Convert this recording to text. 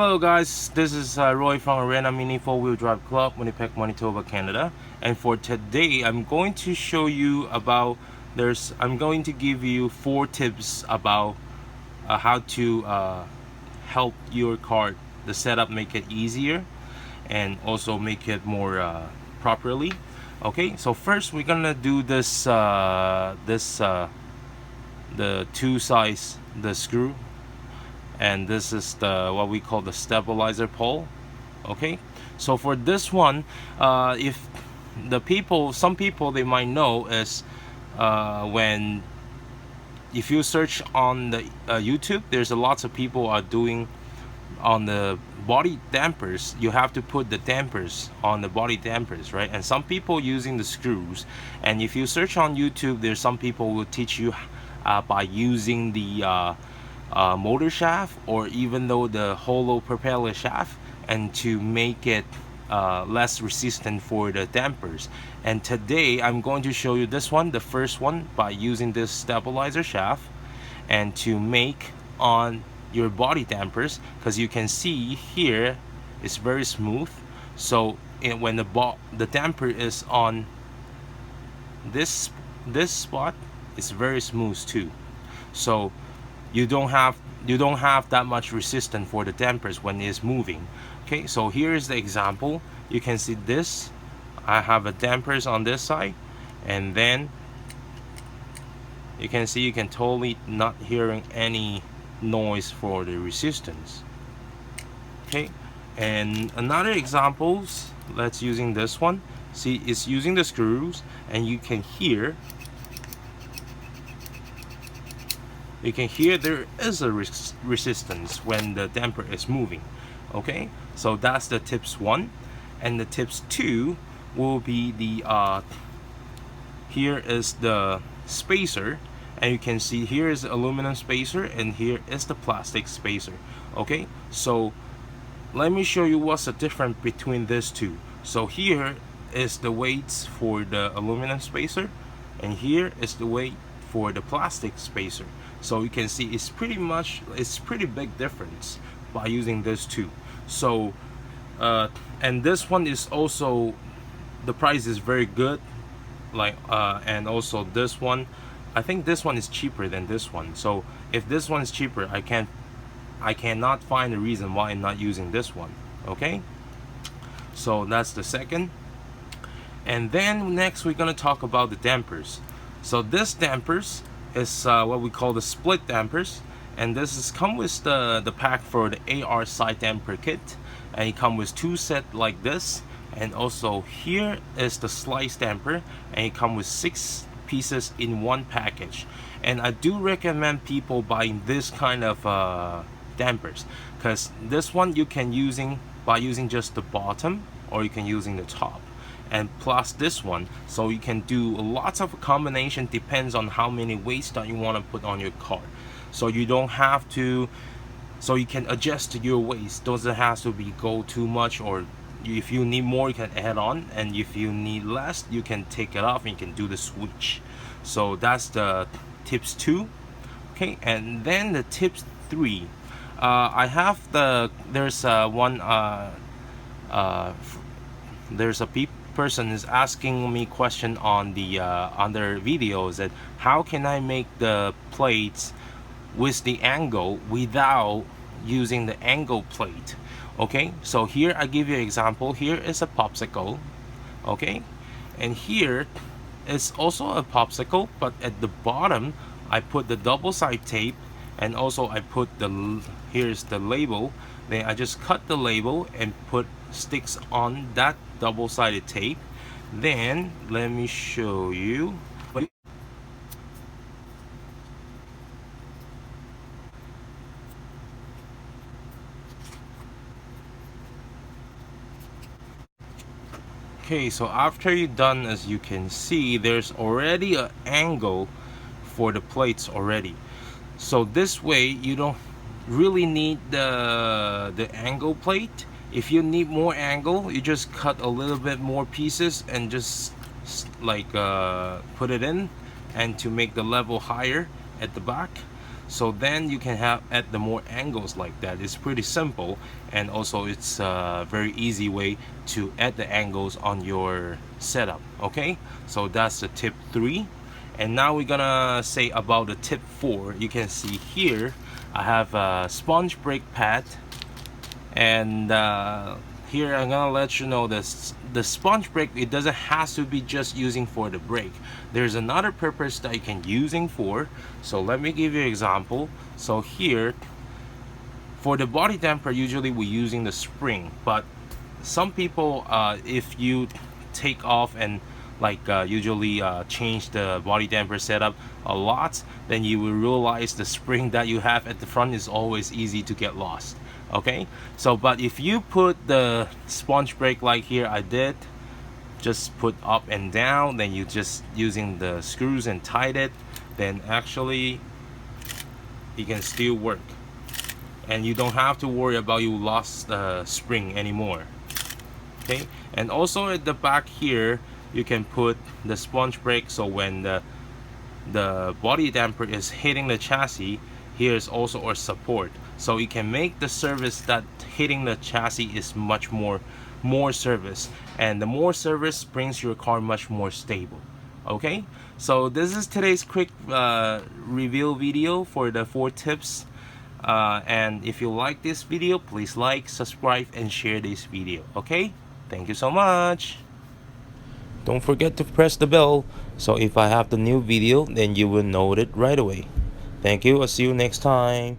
Hello guys, this is Roy from Arena Mini 4-Wheel Drive Club, Winnipeg, Manitoba, Canada. And for today, I'm going to show you about I'm going to give you 4 tips about how to help your car, the setup, make it easier and also make it more properly. Okay, so first we're gonna do the two sides, the screw, and this is the what we call the stabilizer pole. Okay, so for this one, if some people they might know is when if you search on the YouTube, there's a lots of people are doing on the body dampers. You have to put the dampers on the body dampers, right? And some people using the screws. And if you search on YouTube, there's some people will teach you by using the motor shaft, or even though the hollow propeller shaft, and to make it less resistant for the dampers. And today I'm going to show you this one, the first one, by using this stabilizer shaft and to make on your body dampers, because you can see here it's very smooth. So when the damper is on this spot, it's very smooth too. So you don't have that much resistance for the dampers when it's moving. Okay, so here is the example. You can see this. I have a dampers on this side, and then you can see you can totally not hearing any noise for the resistance. Okay, and another examples, let's using this one. See, it's using the screws, and you can hear there is a resistance when the damper is moving. Okay, so that's the tips 1. And the tips 2 will be the here is the spacer, and you can see here is the aluminum spacer and here is the plastic spacer. Okay, so let me show you what's the difference between these two. So here is the weights for the aluminum spacer, and here is the weight for the plastic spacer. So you can see it's pretty big difference by using these two. So and this one is also, the price is very good, like and also this one, I think this one is cheaper than this one. So if this one is cheaper, I cannot find a reason why I'm not using this one. Okay, so that's the second. And then next we're gonna talk about the dampers. So this dampers is what we call the split dampers, and this is come with the pack for the AR side damper kit, and it come with 2 sets like this. And also here is the slice damper, and it come with 6 pieces in one package. And I do recommend people buying this kind of dampers, because this one you can using by using just the bottom, or you can using the top, and plus this one, so you can do lots of combination, depends on how many weights that you want to put on your car. So you don't have to, so you can adjust your weights. Doesn't have to be go too much, or if you need more you can add on, and if you need less you can take it off and you can do the switch. So that's the tips 2. Okay, and then the tips 3, I have there's a person is asking me question on the on their videos, that how can I make the plates with the angle without using the angle plate. Okay, so here I give you an example. Here is a popsicle. Okay, and here is also a popsicle, but at the bottom I put the double side tape, and also I put here's the label. Then I just cut the label and put sticks on that double-sided tape. Then let me show you. Okay, so after you're done, as you can see, there's already an angle for the plates already. So this way you don't really need the angle plate. If you need more angle, you just cut a little bit more pieces and just like put it in, and to make the level higher at the back. so then you can add the more angles like that. It's pretty simple, and also it's a very easy way to add the angles on your setup. Okay, so that's the tip 3. And now we're gonna say about the tip 4. You can see here I have a sponge brake pad, and here I'm gonna let you know this: the sponge brake, it doesn't have to be just using for the brake. There's another purpose that you can using for. So let me give you an example. So here for the body damper, usually we're using the spring, but some people, if you take off and usually change the body damper setup a lot, then you will realize the spring that you have at the front is always easy to get lost. Okay, so but if you put the sponge brake like here I did, just put up and down, then you just using the screws and tied it, then actually it can still work, and you don't have to worry about you lost the spring anymore. Okay, and also at the back here you can put the sponge brake, so when the body damper is hitting the chassis, here's also a support, so you can make the service that hitting the chassis is much more service, and the more service brings your car much more stable. Okay, so this is today's quick review video for the 4 tips. And if you like this video, please like, subscribe, and share this video. Okay, thank you so much. Don't forget to press the bell, so if I have the new video, then you will know it right away. Thank you. I'll see you next time.